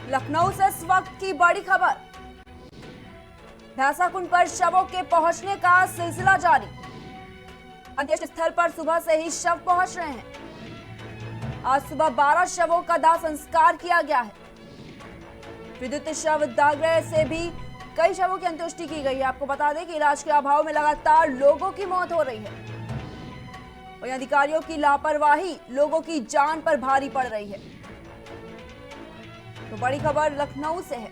लखनऊ से इस वक्त की बड़ी खबर। भैंसाकुंड पर शवों के पहुंचने का सिलसिला जारी। अंत्येष्टि स्थल पर सुबह से ही शव पहुंच रहे हैं। आज सुबह 12 शवों का दाह संस्कार किया गया है। विद्युत शव दागृह से भी कई शवों की अंत्येष्टि की गई है। आपको बता दें कि इलाज के अभाव में लगातार लोगों की मौत हो रही है। वहीं अधिकारियों की लापरवाही लोगों की जान पर भारी पड़ रही है। तो बड़ी खबर लखनऊ से है,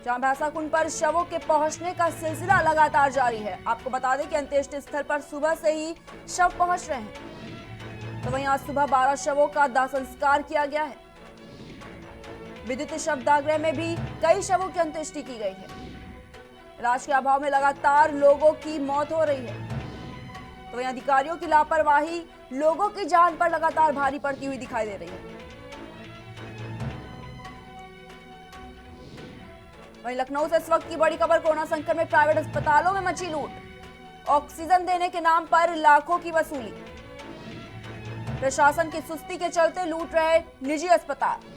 जहां भैंसाकुंड पर शवों के पहुंचने का सिलसिला लगातार जारी है। आपको बता दें कि अंत्येष्टि स्थल पर सुबह से ही शव पहुंच रहे हैं। तो वहीं आज सुबह 12 शवों का दाह संस्कार किया गया है। विद्युत शव दागृह में भी कई शवों की अंत्येष्टि की गई है। इलाज के अभाव में लगातार लोगों की मौत हो रही है। तो वहीं अधिकारियों की लापरवाही लोगों की जान पर लगातार भारी पड़ती हुई दिखाई दे रही है। वहीं लखनऊ से इस वक्त की बड़ी खबर। कोरोना संकट में प्राइवेट अस्पतालों में मची लूट। ऑक्सीजन देने के नाम पर लाखों की वसूली। प्रशासन की सुस्ती के चलते लूट रहे निजी अस्पताल।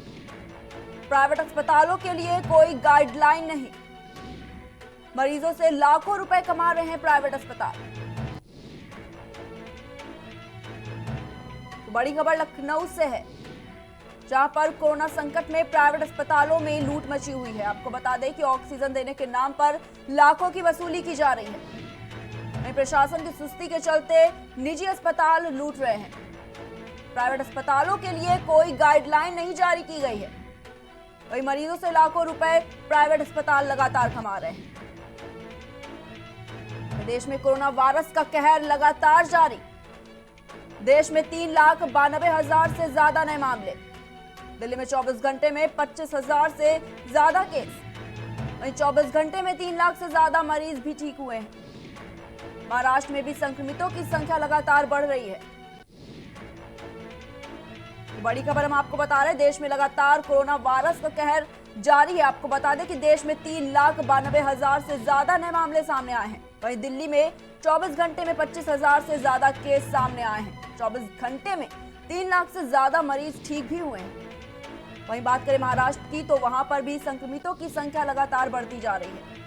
प्राइवेट अस्पतालों के लिए कोई गाइडलाइन नहीं। मरीजों से लाखों रुपए कमा रहे हैं प्राइवेट अस्पताल। तो बड़ी खबर लखनऊ से है, जहां पर कोरोना संकट में प्राइवेट अस्पतालों में लूट मची हुई है। आपको बता दें कि ऑक्सीजन देने के नाम पर लाखों की वसूली की जा रही है। वहीं प्रशासन की सुस्ती के चलते निजी अस्पताल लूट रहे हैं। प्राइवेट अस्पतालों के लिए कोई गाइडलाइन नहीं जारी की गई है। वहीं मरीजों से लाखों रुपए प्राइवेट अस्पताल लगातार कमा रहे हैं। देश में कोरोना वायरस का कहर लगातार जारी। देश में 3,92,000 से ज्यादा नए मामले। दिल्ली में 24 घंटे में 25,000 से ज्यादा केस। वहीं 24 घंटे में 3 लाख से ज्यादा मरीज भी ठीक हुए हैं। महाराष्ट्र में भी संक्रमितों की संख्या लगातार बढ़ रही है। तो बड़ी खबर हम आपको बता रहे हैं, देश में लगातार कोरोना वायरस का कहर जारी है। आपको बता दें कि देश में 3,92,000 से ज्यादा नए मामले सामने आए हैं। वहीं दिल्ली में 24 घंटे में 25,000 से ज्यादा केस सामने आए हैं। 24 घंटे में 3 लाख से ज्यादा मरीज ठीक भी हुए हैं। वहीं बात करें महाराष्ट्र की, तो वहां पर भी संक्रमितों की संख्या लगातार बढ़ती जा रही है।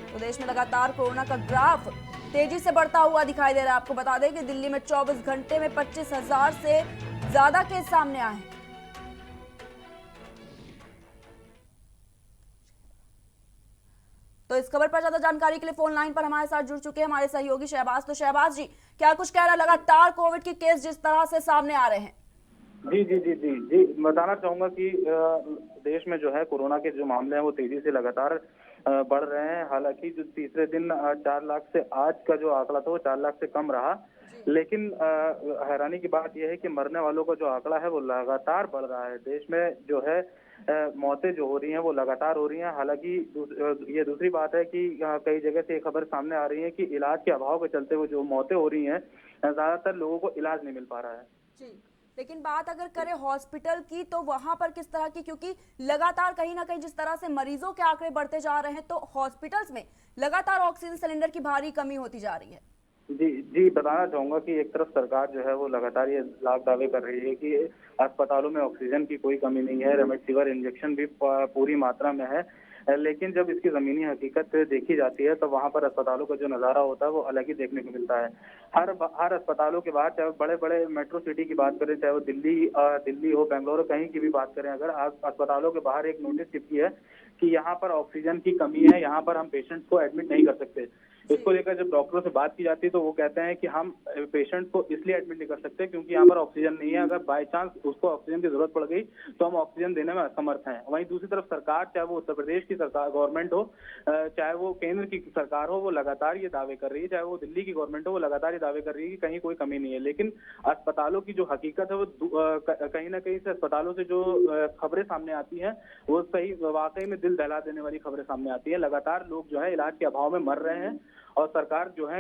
तो देश में लगातार कोरोना का ग्राफ तेजी से बढ़ता हुआ दिखाई दे रहा है। आपको बता दें कि दिल्ली में 24 घंटे में 25,000 से ज्यादा केस सामने आए हैं। तो इस खबर पर ज्यादा जानकारी के लिए फोन लाइन पर हमारे साथ जुड़ चुके हैं हमारे सहयोगी शहबाज। तो शहबाज जी, क्या कुछ कह रहा है? लगातार कोविड के केस जिस तरह से सामने आ रहे हैं। जी जी जी जी जी बताना चाहूंगा कि देश में जो है कोरोना के जो मामले हैं वो तेजी से लगातार बढ़ रहे हैं। हालांकि जो तीसरे दिन 4 लाख से आज का जो आंकड़ा था वो 4 लाख से कम रहा। लेकिन हैरानी की बात यह है कि मरने वालों का जो आंकड़ा है वो लगातार बढ़ रहा है। देश में जो है मौतें जो हो रही हैं वो लगातार हो रही हैं। हालांकि ये दूसरी बात है कि कई जगह से एक खबर सामने आ रही है कि इलाज के अभाव के चलते वो जो मौतें हो रही हैं, ज्यादातर लोगों को इलाज नहीं मिल पा रहा है। जी, लेकिन बात अगर करें हॉस्पिटल की, तो वहां पर किस तरह की, क्योंकि लगातार कहीं ना कहीं जिस तरह से मरीजों के आंकड़े बढ़ते जा रहे हैं, तो हॉस्पिटल्स में लगातार ऑक्सीजन सिलेंडर की भारी कमी होती जा रही है। जी जी बताना चाहूंगा कि एक तरफ सरकार जो है वो लगातार ये लाख दावे कर रही है कि अस्पतालों में ऑक्सीजन की कोई कमी नहीं है, रेमडेसिविर इंजेक्शन भी पूरी मात्रा में है। लेकिन जब इसकी जमीनी हकीकत देखी जाती है तो वहां पर अस्पतालों का जो नजारा होता है वो अलग ही देखने को मिलता है। हर अस्पतालों के बाहर, चाहे बड़े बड़े मेट्रो सिटी की बात करें, चाहे वो दिल्ली हो, बेंगलोर हो, कहीं की भी बात करें, अगर अस्पतालों के बाहर एक नोटिस चिपकी है कि यहाँ पर ऑक्सीजन की कमी है, यहाँ पर हम पेशेंट्स को एडमिट नहीं कर सकते। इसको लेकर जब डॉक्टरों से बात की जाती है तो वो कहते हैं कि हम पेशेंट को इसलिए एडमिट नहीं कर सकते क्योंकि यहाँ पर ऑक्सीजन नहीं है। अगर बाय चांस उसको ऑक्सीजन की जरूरत पड़ गई तो हम ऑक्सीजन देने में असमर्थ हैं। वहीं दूसरी तरफ सरकार, चाहे वो उत्तर प्रदेश की सरकार गवर्नमेंट हो, चाहे वो केंद्र की सरकार हो, वो लगातार ये दावे कर रही है, चाहे वो दिल्ली की गवर्नमेंट हो, वो लगातार ये दावे कर रही है कि कहीं कोई कमी नहीं है। लेकिन अस्पतालों की जो हकीकत है वो कहीं ना कहीं से अस्पतालों से जो खबरें सामने आती हैं वो सही वाकई में दिल दहला देने वाली खबरें सामने आती है। लगातार लोग जो है इलाज के अभाव में मर रहे हैं और सरकार जो है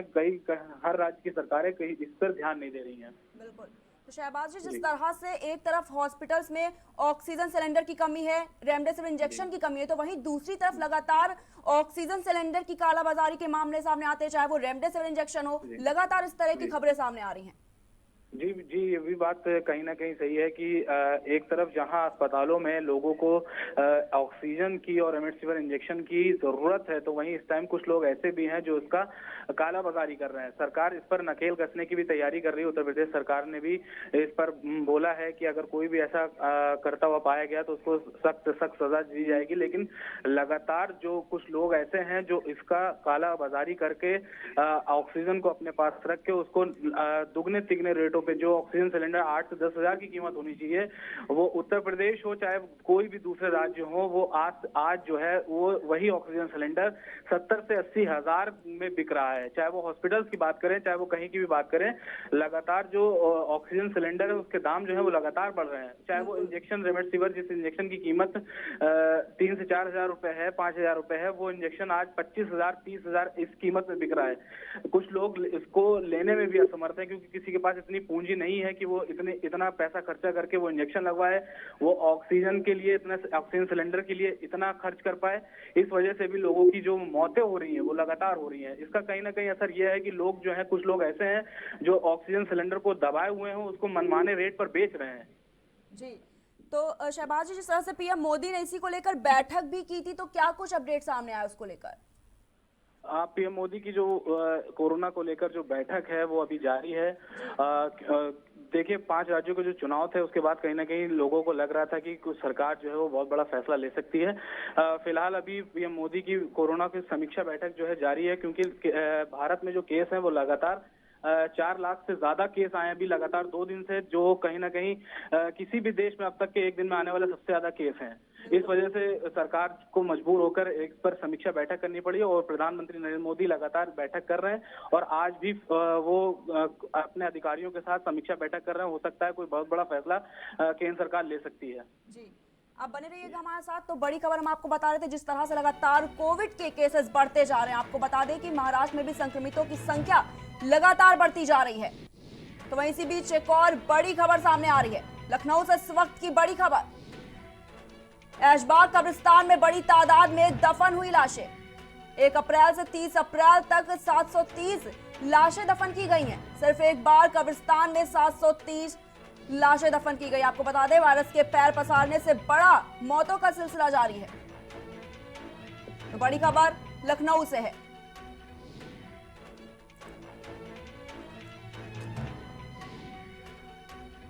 हर राज्य की सरकारें कहीं इस पर ध्यान नहीं दे रही हैं। बिल्कुल। तो शहबाज जी, जिस तरह से एक तरफ हॉस्पिटल्स में ऑक्सीजन सिलेंडर की कमी है, रेमडेसिविर इंजेक्शन की कमी है, तो वहीं दूसरी तरफ लगातार ऑक्सीजन सिलेंडर की कालाबाजारी के मामले सामने आते हैं, चाहे वो रेमडेसिविर इंजेक्शन हो। लगातार इस तरह की खबरें सामने आ रही हैं। जी जी, ये भी बात कहीं ना कहीं सही है कि एक तरफ जहां अस्पतालों में लोगों को ऑक्सीजन की और रेमडेसिविर इंजेक्शन की जरूरत है, तो वहीं इस टाइम कुछ लोग ऐसे भी हैं जो इसका कालाबाजारी कर रहे हैं। सरकार इस पर नकेल कसने की भी तैयारी कर रही है। उत्तर प्रदेश सरकार ने भी इस पर बोला है कि अगर कोई भी ऐसा करता हुआ पाया गया तो उसको सख्त सख्त सजा दी जाएगी। लेकिन लगातार जो कुछ लोग ऐसे हैं जो इसका कालाबाजारी करके ऑक्सीजन को अपने पास रख के उसको दुगने तिगने रेटों पे, जो ऑक्सीजन सिलेंडर 8 से 10 हजार की कीमत होनी चाहिए, वो उत्तर प्रदेश हो चाहे कोई भी दूसरे राज्य हो, वो आज जो है वो वही ऑक्सीजन सिलेंडर 70 से 80 हजार में बिक रहा है। चाहे वो हॉस्पिटल्स की बात करें, चाहे वो कहीं की भी बात करें, लगातार जो ऑक्सीजन सिलेंडर है उसके दाम जो है वो लगातार बढ़ रहे हैं। चाहे वो इंजेक्शन रेमडेसिविर, जिस इंजेक्शन की कीमत 3 से 4 हजार रुपए है, 5 हजार रुपए है, वो इंजेक्शन आज 25 हजार 30 हजार इस कीमत में बिक रहा है। कुछ लोग इसको लेने में भी असमर्थ है क्योंकि किसी के पास इतनी पूंजी नहीं है कि वो इतना पैसा खर्चा करके वो इंजेक्शन लगवाए, वो ऑक्सीजन के लिए इतना, ऑक्सीजन सिलेंडर के लिए इतना खर्च कर पाए। इस वजह से भी लोगों की जो मौतें हो रही हैं वो लगातार हो रही हैं। इसका कहीं ना कहीं असर यह है कि लोग जो है, कुछ लोग ऐसे हैं जो ऑक्सीजन सिलेंडर को दबाए हुए हैं, उसको मनमाने रेट पर बेच रहे हैं। जी, तो शहबाज जी, जिस तरह से पीएम मोदी ने इसी को लेकर बैठक भी की थी, तो क्या कुछ अपडेट सामने आया उसको लेकर? पीएम मोदी की जो कोरोना को लेकर जो बैठक है वो अभी जारी है। देखिए, 5 राज्यों के जो चुनाव थे उसके बाद कहीं ना कहीं लोगों को लग रहा था कि कुछ सरकार जो है वो बहुत बड़ा फैसला ले सकती है। फिलहाल अभी पीएम मोदी की कोरोना की समीक्षा बैठक जो है जारी है, क्योंकि भारत में जो केस है वो लगातार 4 लाख से ज्यादा केस आए अभी लगातार 2 दिन से, जो कहीं ना कहीं किसी भी देश में अब तक के एक दिन में आने वाले सबसे ज्यादा केस हैं। इस वजह से सरकार को मजबूर होकर एक पर समीक्षा बैठक करनी पड़ी और प्रधानमंत्री नरेंद्र मोदी लगातार बैठक कर रहे हैं और आज भी वो अपने अधिकारियों के साथ समीक्षा बैठक कर रहे हैं। हो सकता है कोई बहुत बड़ा फैसला केंद्र सरकार ले सकती है। जी, आप बने रहिएगा हमारे साथ। तो बड़ी खबर हम आपको बता रहे थे, जिस तरह से लगातार कोविड के केसेस बढ़ते जा रहे हैं। आपको बता दें कि महाराष्ट्र में भी संक्रमितों की संख्या लगातार बढ़ती जा रही है। तो वहीं इसी बीच एक और बड़ी खबर सामने आ रही है लखनऊ से। इस वक्त की बड़ी खबर, ऐशबाग कब्रिस्तान में बड़ी तादाद में दफन हुई लाशें। 1 अप्रैल से 30 अप्रैल तक 730 लाशें दफन की गई हैं। सिर्फ एक बार कब्रिस्तान में 730 लाशें दफन की गई। आपको बता दें, वायरस के पैर पसारने से बड़ा मौतों का सिलसिला जारी है। तो बड़ी खबर लखनऊ से है।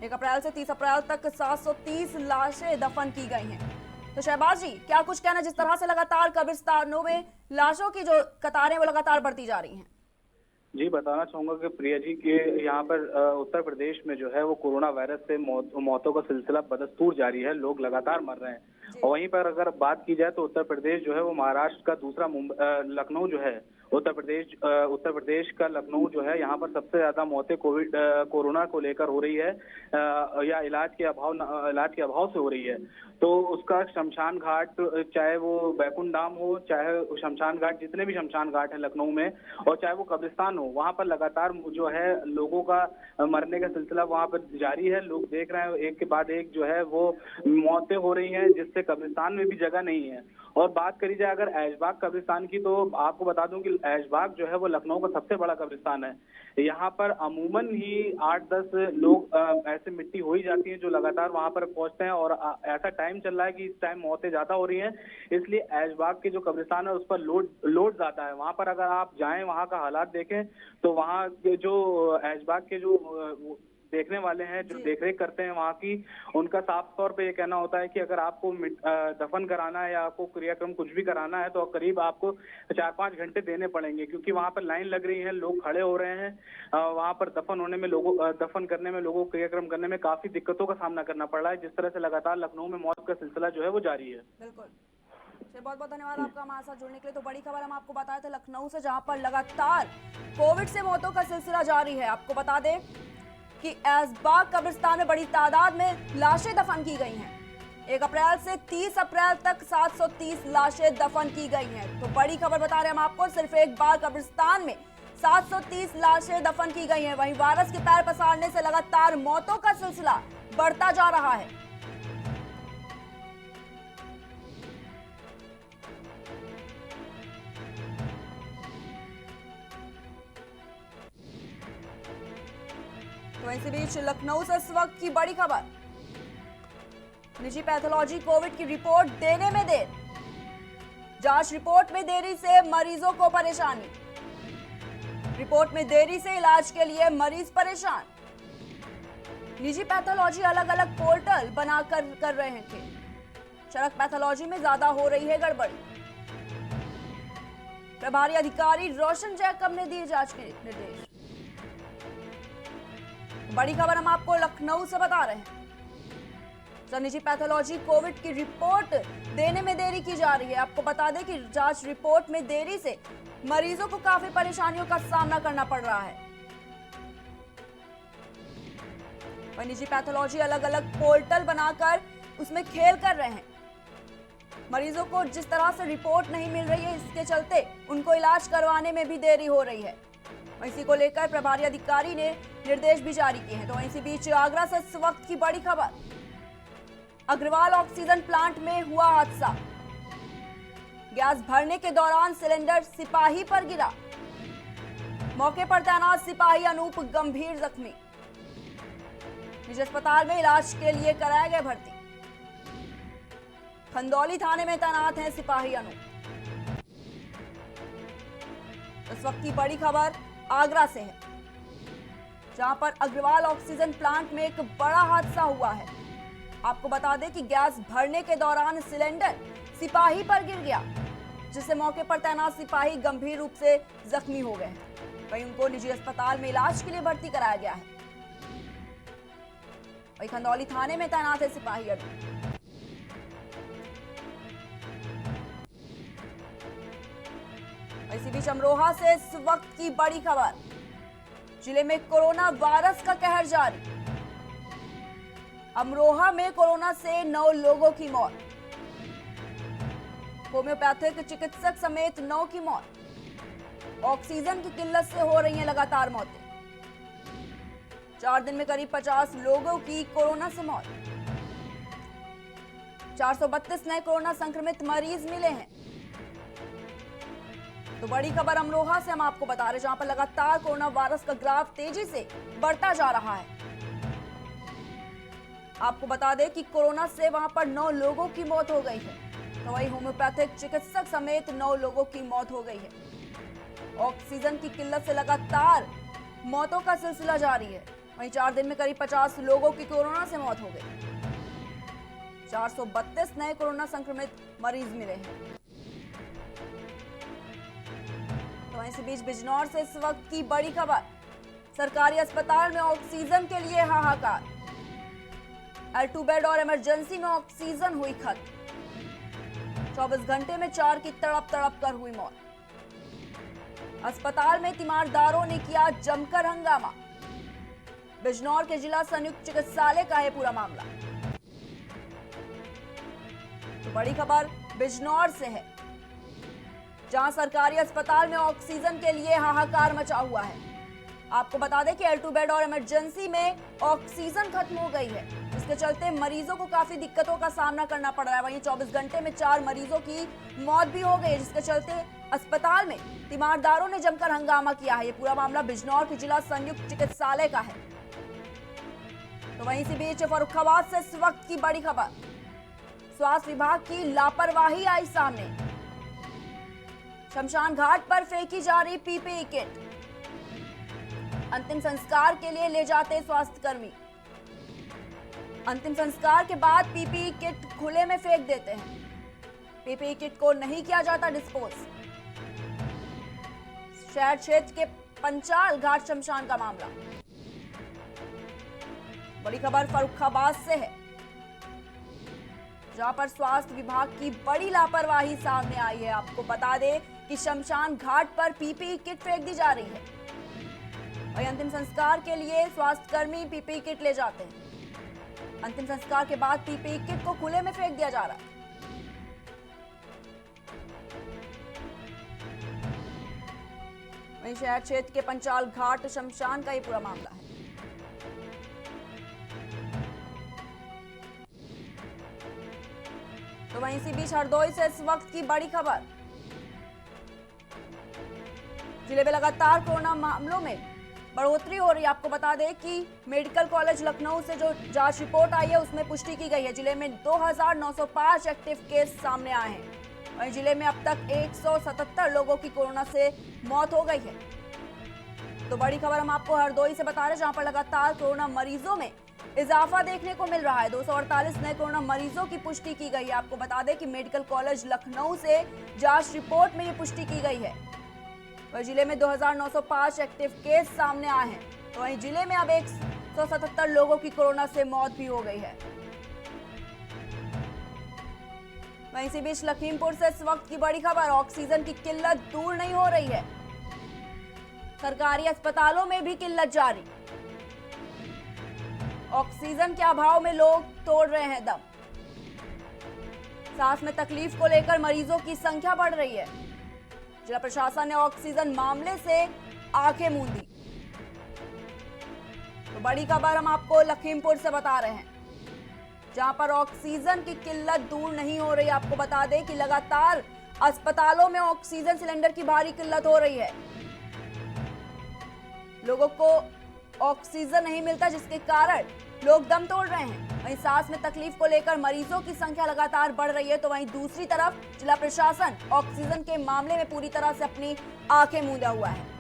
एक अप्रैल से 30 अप्रैल तक 730 लाशें दफन की गई हैं। तो शहबाज जी, क्या कुछ कहना, जिस तरह से लगातार कब्रिस्तानों में लाशों की जो कतारें वो लगातार बढ़ती जा रही हैं? जी, बताना चाहूंगा कि प्रिया जी के यहाँ पर उत्तर प्रदेश में जो है वो कोरोना वायरस से मौतों का सिलसिला बदस्तूर जारी है। लोग लगातार मर रहे हैं। और वहीं पर अगर बात की जाए तो उत्तर प्रदेश जो है वो महाराष्ट्र का दूसरा लखनऊ जो है, उत्तर प्रदेश का लखनऊ जो है, यहाँ पर सबसे ज्यादा मौतें कोरोना को लेकर हो रही है या इलाज के अभाव से हो रही है। तो उसका शमशान घाट, चाहे वो बैकुंठ धाम हो, चाहे शमशान घाट, जितने भी शमशान घाट है लखनऊ में, और चाहे वो कब्रिस्तान हो, वहां पर लगातार जो है लोगों का मरने का सिलसिला वहां पर जारी है। लोग देख रहे हैं एक के बाद एक जो है वो मौतें हो रही हैं, जिससे कब्रिस्तान में भी जगह नहीं है। और बात करी जाए अगर ऐशबाग कब्रिस्तान की, तो आपको बता दूं कि ऐशबाग जो है वो लखनऊ का सबसे बड़ा कब्रिस्तान है। यहाँ पर अमूमन ही 8-10 लोग ऐसे मिट्टी हो ही जाती है जो लगातार वहां पर पहुंचते हैं। और ऐसा टाइम चल रहा है कि इस टाइम मौतें ज्यादा हो रही हैं, इसलिए ऐशबाग के जो कब्रिस्तान है उस पर लोड ज्यादा है। वहां पर अगर आप जाएं, वहां का हालात देखें, तो वहां के जो ऐशबाग के जो देखने वाले हैं, जो देखरेख करते हैं वहां की, उनका साफ तौर पे ये कहना होता है कि अगर आपको दफन कराना है या आपको क्रियाक्रम कुछ भी कराना है तो करीब आपको 4-5 घंटे देने पड़ेंगे, क्योंकि वहां पर लाइन लग रही है, लोग खड़े हो रहे हैं। वहां पर दफन करने में लोगों को क्रियाक्रम करने में काफी दिक्कतों का सामना करना पड़ रहा है। जिस तरह से लगातार लखनऊ में मौत का सिलसिला जो है वो जारी है। बिल्कुल, बहुत बहुत धन्यवाद आपका हमारे साथ जुड़ने के लिए। तो बड़ी खबर हम आपको बताए थे लखनऊ से, जहां पर लगातार कोविड से मौतों का सिलसिला जारी है। आपको बता दें कि ऐशबाग कब्रिस्तान में बड़ी तादाद में लाशें दफन की गई हैं। 1 अप्रैल से 30 अप्रैल तक 730 लाशें दफन की गई हैं। तो बड़ी खबर बता रहे हैं हम आपको, सिर्फ एक बार कब्रिस्तान में 730 लाशें दफन की गई हैं। वहीं वायरस के पैर पसारने से लगातार मौतों का सिलसिला बढ़ता जा रहा है। तो इसी बीच लखनऊ से इस वक्त की बड़ी खबर, निजी पैथोलॉजी कोविड की रिपोर्ट देने में देर, जांच रिपोर्ट में देरी से मरीजों को परेशानी, रिपोर्ट में देरी से इलाज के लिए मरीज परेशान। निजी पैथोलॉजी अलग अलग पोर्टल बनाकर कर रहे थे, चरक पैथोलॉजी में ज्यादा हो रही है गड़बड़ी। प्रभारी अधिकारी रोशन जैकब ने दिए जांच के निर्देश। बड़ी खबर हम आपको लखनऊ से बता रहे हैं, तो निजी पैथोलॉजी कोविड की रिपोर्ट देने में देरी की जा रही है। आपको बता दें कि जांच रिपोर्ट में देरी से मरीजों को काफी परेशानियों का सामना करना पड़ रहा है। वह निजी पैथोलॉजी अलग अलग पोर्टल बनाकर उसमें खेल कर रहे हैं। मरीजों को जिस तरह से रिपोर्ट नहीं मिल रही है, इसके चलते उनको इलाज करवाने में भी देरी हो रही है। इसी को लेकर प्रभारी अधिकारी ने निर्देश भी जारी किए हैं। तो इसी बीच आगरा से इस वक्त की बड़ी खबर, अग्रवाल ऑक्सीजन प्लांट में हुआ हादसा, गैस भरने के दौरान सिलेंडर सिपाही पर गिरा, मौके पर तैनात सिपाही अनूप गंभीर जख्मी, निजी अस्पताल में इलाज के लिए कराया गया भर्ती। खंदौली थाने में तैनात हैं सिपाही अनूप। इस वक्त की बड़ी खबर आगरा से है, जहां पर अग्रवाल ऑक्सीजन प्लांट में एक बड़ा हादसा हुआ है। आपको बता दें कि गैस भरने के दौरान सिलेंडर सिपाही पर गिर गया, जिससे मौके पर तैनात सिपाही गंभीर रूप से जख्मी हो गए हैं। वहीं उनको निजी अस्पताल में इलाज के लिए भर्ती कराया गया है। वहीं खंदौली थाने में तैनात है सिपाही अनूप। इसी बीच अमरोहा से इस वक्त की बड़ी खबर, जिले में कोरोना वायरस का कहर जारी, अमरोहा में कोरोना से 9 लोगों की मौत, होम्योपैथिक चिकित्सक समेत 9 की मौत, ऑक्सीजन की किल्लत से हो रही हैं लगातार मौतें। 4 दिन में करीब 50 लोगों की कोरोना से मौत, 432 नए कोरोना संक्रमित मरीज मिले हैं। तो बड़ी खबर अमरोहा से हम आपको बता रहे हैं, जहां पर लगातार कोरोना वायरस का ग्राफ तेजी से बढ़ता जा रहा है। आपको बता दें कि कोरोना से वहां पर 9 लोगों की मौत हो गई है, तो वही होम्योपैथिक चिकित्सक समेत 9 लोगों की मौत हो गई है। ऑक्सीजन की किल्लत से लगातार मौतों का सिलसिला जारी है। वहीं 4 दिन में करीब 50 लोगों की कोरोना से मौत हो गई, 432 नए कोरोना संक्रमित मरीज मिले हैं। तो इसी बीच बिजनौर से इस वक्त की बड़ी खबर, सरकारी अस्पताल में ऑक्सीजन के लिए हाहाकार, L2 बेड और इमरजेंसी में ऑक्सीजन हुई खत्म, 24 घंटे में 4 की तड़प तड़प कर हुई मौत। अस्पताल में तीमारदारों ने किया जमकर हंगामा, बिजनौर के जिला संयुक्त चिकित्सालय का है पूरा मामला। तो बड़ी खबर बिजनौर से है, जहां सरकारी अस्पताल में ऑक्सीजन के लिए हाहाकार मचा हुआ है। आपको बता दें कि L2 बेड और इमरजेंसी में ऑक्सीजन खत्म हो गई है, इसके चलते मरीजों को काफी दिक्कतों का सामना करना पड़ रहा है। वहीं 24 घंटे में 4 मरीजों की मौत भी हो गई, जिसके चलते अस्पताल में तीमारदारों ने जमकर हंगामा किया है। ये पूरा मामला बिजनौर के जिला संयुक्त चिकित्सालय का है। तो वहीं इसी बीच फर्रुखाबाद से इस वक्त की बड़ी खबर, स्वास्थ्य विभाग की लापरवाही आई सामने, शमशान घाट पर फेंकी जा रही पीपीई किट, अंतिम संस्कार के लिए ले जाते स्वास्थ्यकर्मी, अंतिम संस्कार के बाद पीपीई किट खुले में फेंक देते हैं, पीपीई किट को नहीं किया जाता डिस्पोज। शहर क्षेत्र के पंचाल घाट शमशान का मामला। बड़ी खबर फर्रुखाबाद से है, जहां पर स्वास्थ्य विभाग की बड़ी लापरवाही सामने आई है। आपको बता दें कि शमशान घाट पर पीपीई किट फेंक दी जा रही है, वही अंतिम संस्कार के लिए स्वास्थ्यकर्मी पीपीई किट ले जाते हैं, अंतिम संस्कार के बाद पीपीई किट को खुले में फेंक दिया जा रहा है। वहीं शहर क्षेत्र के पंचाल घाट शमशान का ये पूरा मामला है। तो वहीं इसी बीच हरदोई से इस वक्त की बड़ी खबर, जिले में लगातार कोरोना मामलों में बढ़ोतरी हो रही है। आपको बता दें कि मेडिकल कॉलेज लखनऊ से जो जांच रिपोर्ट आई है उसमें पुष्टि की गई है। जिले में 2905 एक्टिव केस सामने आए हैं। वहीं जिले में अब तक 177 लोगों की कोरोना से मौत हो गई है। तो बड़ी खबर हम आपको हरदोई से बता रहे हैं, जहां पर लगातार कोरोना मरीजों में इजाफा देखने को मिल रहा है। 248 नए कोरोना मरीजों की पुष्टि की गई है। आपको बता दें कि मेडिकल कॉलेज लखनऊ से जांच रिपोर्ट में ये पुष्टि की गई है। वहीं जिले में 2905 एक्टिव केस सामने आए हैं। तो वहीं जिले में अब 177 लोगों की कोरोना से मौत भी हो गई है। वहीं इसी बीच लखीमपुर से इस वक्त की बड़ी खबर, ऑक्सीजन की किल्लत दूर नहीं हो रही है। सरकारी अस्पतालों में भी किल्लत जारी। ऑक्सीजन के अभाव में लोग तोड़ रहे हैं दम। सांस में तकलीफ को लेकर मरीजों की संख्या बढ़ रही है। जिला प्रशासन ने ऑक्सीजन मामले से आंखें मूंदी। तो बड़ी खबर हम आपको लखीमपुर से बता रहे हैं, जहां पर ऑक्सीजन की किल्लत दूर नहीं हो रही। आपको बता दें कि लगातार अस्पतालों में ऑक्सीजन सिलेंडर की भारी किल्लत हो रही है। लोगों को ऑक्सीजन नहीं मिलता, जिसके कारण लोग दम तोड़ रहे हैं। वहीं सांस में तकलीफ को लेकर मरीजों की संख्या लगातार बढ़ रही है। तो वहीं दूसरी तरफ जिला प्रशासन ऑक्सीजन के मामले में पूरी तरह से अपनी आंखें मूंदा हुआ है।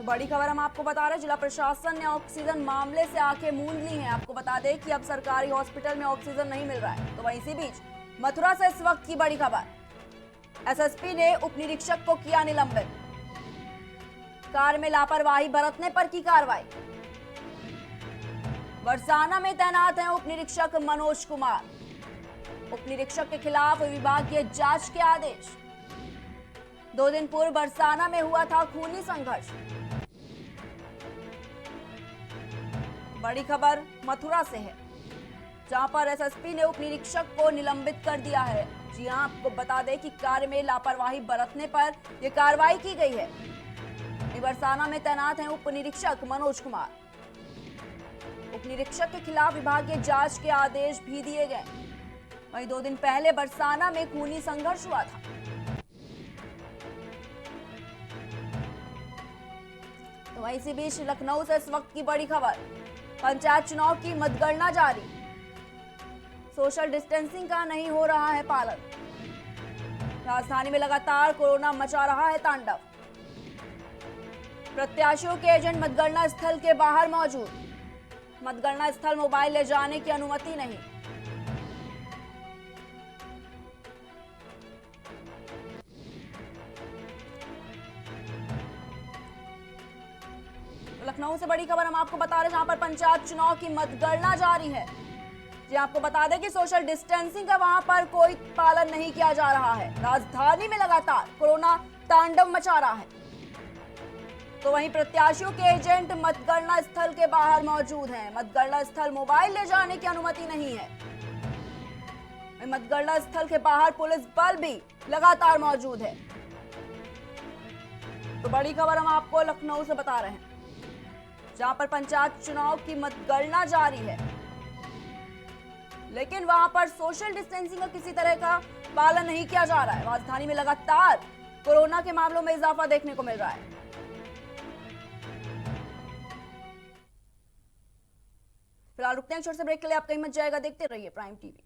बड़ी खबर हम आपको बता रहे हैं, जिला प्रशासन ने ऑक्सीजन मामले से आंखें मूंद ली हैं। आपको बता दें कि अब सरकारी हॉस्पिटल में ऑक्सीजन नहीं मिल रहा है। तो वहीं इसी बीच मथुरा से इस वक्त की बड़ी खबर, एसएसपी ने उप निरीक्षक को किया निलंबित। कार में लापरवाही बरतने पर की कार्रवाई। बरसाना में तैनात हैं उप निरीक्षक मनोज कुमार। उप निरीक्षक के खिलाफ विभागीय जांच के आदेश। 2 दिन पूर्व बरसाना में हुआ था खूनी संघर्ष। बड़ी खबर मथुरा से है, जहां पर एसएसपी ने उप निरीक्षक को निलंबित कर दिया है। जी हां, आपको बता दें कि कार्य में लापरवाही बरतने पर यह कार्रवाई की गई है। बरसाना में तैनात हैं उप निरीक्षक मनोज कुमार। उप निरीक्षक के खिलाफ विभागीय जांच के आदेश भी दिए गए। वहीं 2 दिन पहले बरसाना में खूनी संघर्ष हुआ था। तो वहीं इसी बीच लखनऊ से इस वक्त की बड़ी खबर, पंचायत चुनाव की मतगणना जारी। सोशल डिस्टेंसिंग का नहीं हो रहा है पालन। राजधानी में लगातार कोरोना मचा रहा है तांडव। प्रत्याशियों के एजेंट मतगणना स्थल के बाहर मौजूद। मतगणना स्थल मोबाइल ले जाने की अनुमति नहीं। लखनऊ से बड़ी खबर हम आपको बता रहे हैं, जहां पर पंचायत चुनाव की मतगणना जारी है। जी आपको बता दें कि सोशल डिस्टेंसिंग का वहां पर कोई पालन नहीं किया जा रहा है। राजधानी में लगातार कोरोना तांडव मचा रहा है। तो वहीं प्रत्याशियों के एजेंट मतगणना स्थल के बाहर मौजूद हैं। मतगणना स्थल मोबाइल ले जाने की अनुमति नहीं है। मतगणना स्थल के बाहर पुलिस बल भी लगातार मौजूद है। तो बड़ी खबर हम आपको लखनऊ से बता रहे हैं, जहां पर पंचायत चुनाव की मतगणना जारी है, लेकिन वहां पर सोशल डिस्टेंसिंग का किसी तरह का पालन नहीं किया जा रहा है। राजधानी में लगातार कोरोना के मामलों में इजाफा देखने को मिल रहा है। फिलहाल रुकते हैं छोटे से ब्रेक के लिए। आप कहीं मत जाएगा, देखते रहिए प्राइम टीवी।